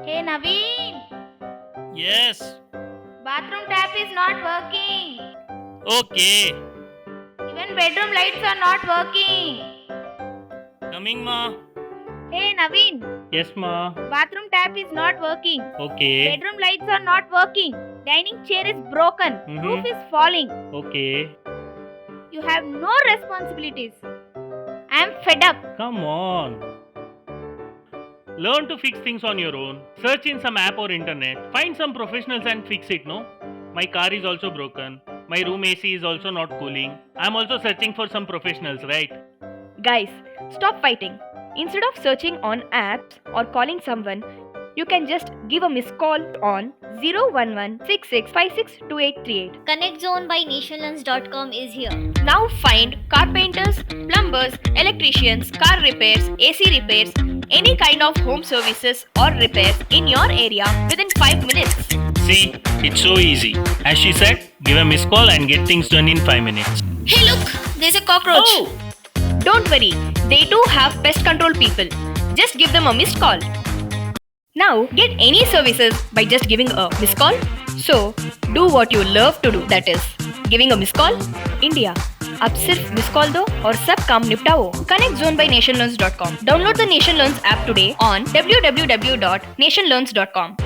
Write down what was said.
Hey Naveen, Yes. bathroom tap is not working. Okay. Even bedroom lights are not working. Coming, ma. Hey Naveen, Yes, ma. bathroom tap is not working. Okay. Bedroom lights are not working. Dining chair is broken. Roof is falling. Okay. You have no responsibilities. I am fed up. Come on. Learn to fix things on your own. Search in some app or internet. Find some professionals and fix it, no? My car is also broken. My room AC is also not cooling. I'm also searching for some professionals, right? Guys, stop fighting. Instead of searching on apps or calling someone, you can just give a missed call on 011 Connect Zone by NationLearns.com is here. Now find carpenters, plumbers, electricians, car repairs, AC repairs, any kind of home services or repairs in your area within 5 minutes. See, it's so easy. As she said, give a missed call and get things done in 5 minutes. Hey look, there's a cockroach. Oh! Don't worry, they too have pest control people. Just give them a missed call. Now get any services by just giving a missed call. So do what you love to do, that is giving a missed call. India, अब सिर्फ miss call दो और सब काम निपटाओ. Connect Zone by NationLearns.com. Download the NationLearns app today on www.nationlearns.com.